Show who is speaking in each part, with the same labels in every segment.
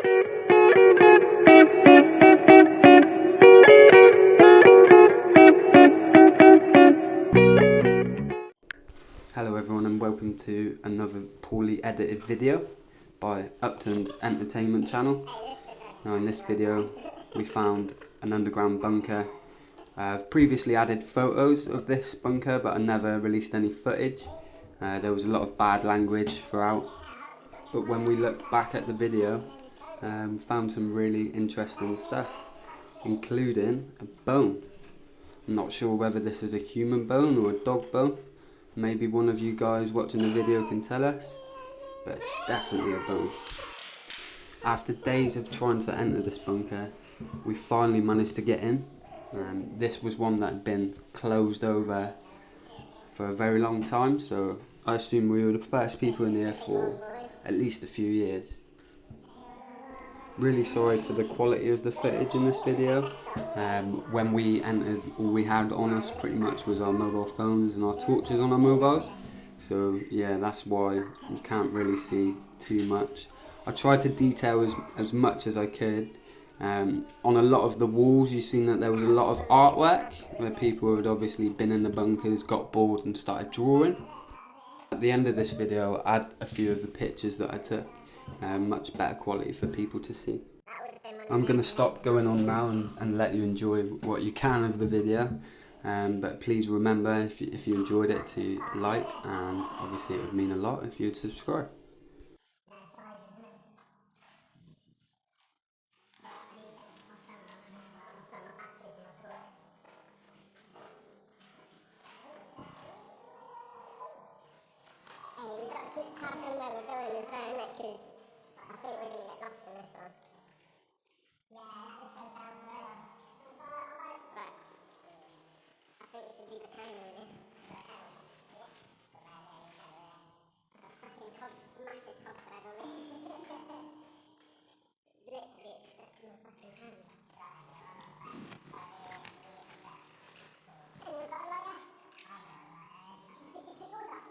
Speaker 1: Hello everyone and welcome to another poorly edited video by Upton's Entertainment channel. Now in this video we found an underground bunker. I've previously added photos of this bunker but I never released any footage. There was a lot of bad language throughout, but when we looked back at the video found some really interesting stuff, including a bone. I'm not sure whether this is a human bone or a dog bone. Maybe one of you guys watching the video can tell us, but it's definitely a bone. After days of trying to enter this bunker, we finally managed to get in. This was one that had been closed over for a very long time, so I assume we were the first people in here for at least a few years. Really sorry for the quality of the footage in this video. When we entered, all we had on us pretty much was our mobile phones and our torches on our mobiles. So yeah, that's why you can't really see too much. I tried to detail as much as I could. On a lot of the walls you've seen that there was a lot of artwork where people had obviously been in the bunkers, got bored and started drawing. At the end of this video I'll add a few of the pictures that I took. Much better quality for people to see. I'm going to stop going on now and let you enjoy what you can of the video, but please remember if you enjoyed it to like, and obviously it would mean a lot if you'd subscribe.
Speaker 2: We've got to keep tabs on where we're going as well, innit? Because I think we're going to get lost in this one. Yeah, that's just down the road. Right. I think it should be the canyon, really. A fucking massive cobweb on me. Literally, it's stuck in my fucking hand. And we've got a ladder. Did you pick yours up?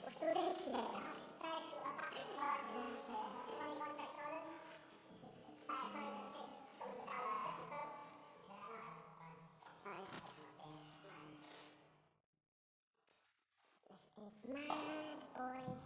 Speaker 2: What's all this shit? This is mad, boys.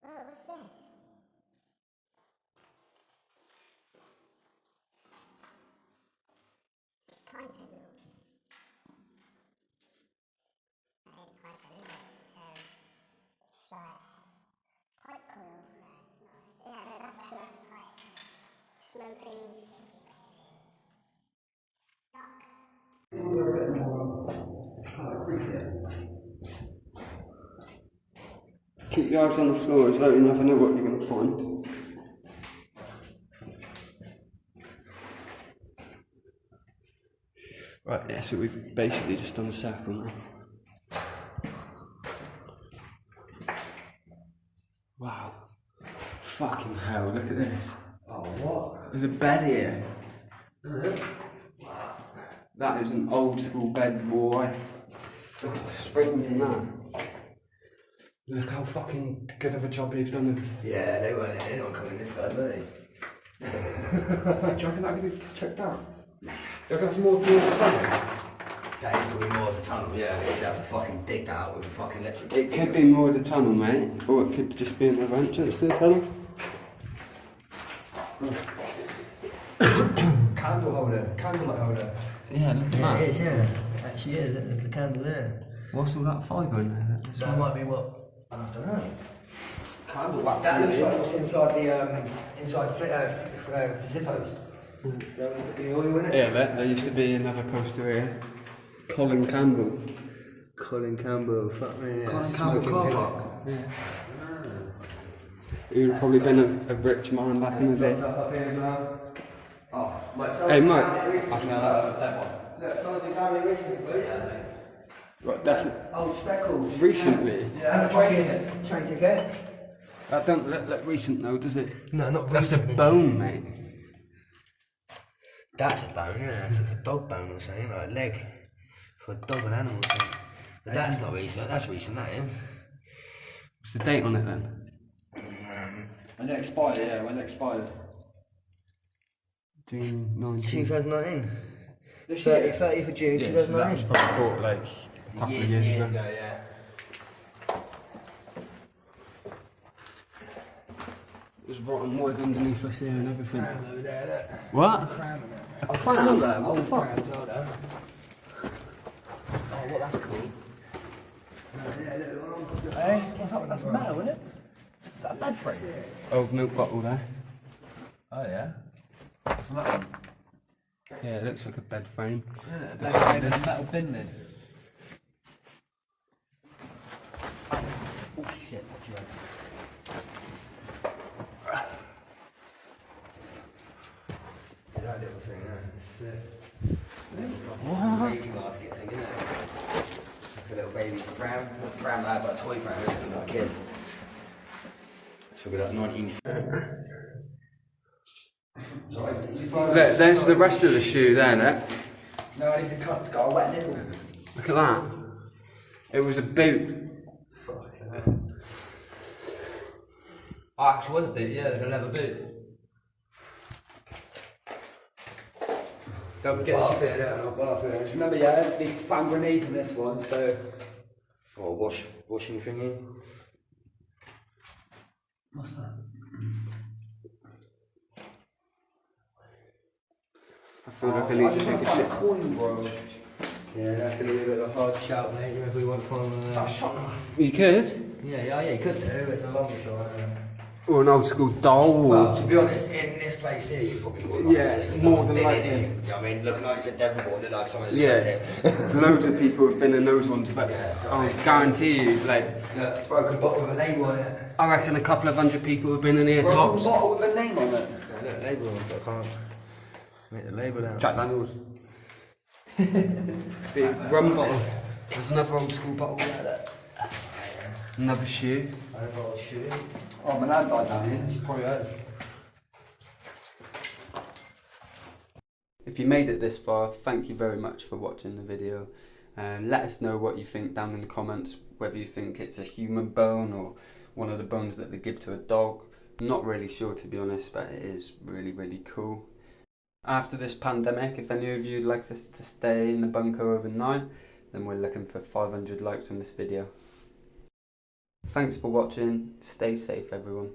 Speaker 2: Oh, what's this? Python. That ain't Python, is it? It's like pipe coil. Yeah, that's cool. Smoking.
Speaker 1: Keep your eyes on the floor as well, you never know what you're going to find. Right, yeah, so we've basically just done a circle now. Wow. Fucking hell, look at this.
Speaker 3: Oh, what?
Speaker 1: There's a bed here. That is an old school bed, boy. Springs in that. Look how fucking good of a job they've done.
Speaker 3: Yeah, they weren't coming this side, were they?
Speaker 1: Do you reckon that could be checked out? Do you reckon that's more towards the tunnel?
Speaker 3: That is probably more of the tunnel, yeah. They'd have to fucking dig that out with a fucking electric.
Speaker 1: It could be more of the tunnel, mate. Or it could just be another entrance to the tunnel.
Speaker 3: Candle holder, candlelight holder.
Speaker 1: Yeah, look at
Speaker 3: Yeah,
Speaker 1: that.
Speaker 3: it is, yeah. Actually is, there's the candle there.
Speaker 1: What's all that fibre in there?
Speaker 3: That might be what, I don't know.
Speaker 1: Candle wax.
Speaker 3: That looks like what's inside the, Zippos. The oil in it?
Speaker 1: Yeah, there used to be another poster here. Colin Campbell.
Speaker 3: Colin Campbell, fuck me.
Speaker 1: Colin Campbell car park. Yeah. He would have probably been a rich man back in the day.
Speaker 3: Up here as well. Oh,
Speaker 1: Hey, Mike.
Speaker 3: Look, some of the gallery recently, please.
Speaker 1: Right, definitely.
Speaker 3: Old speckles.
Speaker 1: Recently?
Speaker 3: Yeah, and a train ticket.
Speaker 1: That don't look recent though, does it?
Speaker 3: No, not
Speaker 1: That's a
Speaker 3: recent.
Speaker 1: bone, mate.
Speaker 3: That's a bone, yeah. It's like a dog bone or something, like a leg for a dog and animal or something. But that's not recent. That's recent, that is.
Speaker 1: What's the date on it then?
Speaker 3: When it expired, yeah. When it expired.
Speaker 1: June 19.
Speaker 3: 2019. 30th of June,
Speaker 1: Yeah, so that was
Speaker 3: 2019.
Speaker 1: probably bought like a couple of years ago.
Speaker 3: Yeah.
Speaker 1: There's rotten wood underneath us here and everything.
Speaker 3: Crown over there, look.
Speaker 1: What?
Speaker 3: Crown in there.
Speaker 1: A crown there?
Speaker 3: Oh,
Speaker 1: What the fuck?
Speaker 3: crown as well, though. Oh, what, that's cool. Yeah, look. Hey, what's up? That's metal, isn't it? Is that a bed frame?
Speaker 1: Old milk bottle there.
Speaker 3: Oh, yeah. What's that one?
Speaker 1: Yeah, it looks like a bed frame.
Speaker 3: Isn't it? A bed frame and a metal bin lid. Oh, shit, what do you reckon? That little thing,
Speaker 1: What?
Speaker 3: baby basket thing, isn't it? Like a little baby pram. Not pram, but a toy pram, isn't it? Like a kid. It's probably like 19.
Speaker 1: Look, there's the rest of the shoe there, look.
Speaker 3: No, he's a cunt's got a wet nipple.
Speaker 1: Look at that. It was a boot.
Speaker 3: Fucking hell. Oh, actually was a boot, yeah, there's a leather boot.
Speaker 1: Don't
Speaker 3: Get off here, yeah, I'll go off here.
Speaker 1: Remember, yeah, there's a big fan grenade in this one, so.
Speaker 3: Oh, washing thingy.
Speaker 1: What's that? I feel like I need to take a shit.
Speaker 3: Coin, bro. Yeah, that's gonna be a bit of a hard shout, mate. If we want from.
Speaker 1: You could?
Speaker 3: Yeah, you could do. It's a long shot.
Speaker 1: Or an old school doll.
Speaker 3: Well, to be honest, in this place here, you probably would.
Speaker 1: Yeah, more than likely.
Speaker 3: You know what I mean? Looking like it's a Devonport, look like someone's
Speaker 1: Yeah, loads of people have been in those ones, but I guarantee you, like,
Speaker 3: Look, broken bottle with a label on it.
Speaker 1: I reckon a couple of hundred people have been in here
Speaker 3: Broken
Speaker 1: tops.
Speaker 3: bottle with a name on it. Yeah, look, label on it, but I can't make the label out.
Speaker 1: Jack Daniels. Big rum bottle. There's another old school bottle there. Another shoe.
Speaker 3: Another old shoe.
Speaker 1: Oh, my dad died down here. She probably has. If you made it this far, thank you very much for watching the video. Let us know what you think down in the comments, whether you think it's a human bone or one of the bones that they give to a dog. I'm not really sure, to be honest, but it is really, really cool. After this pandemic, if any of you would like us to stay in the bunker overnight, then we're looking for 500 likes on this video. Thanks for watching. Stay safe, everyone.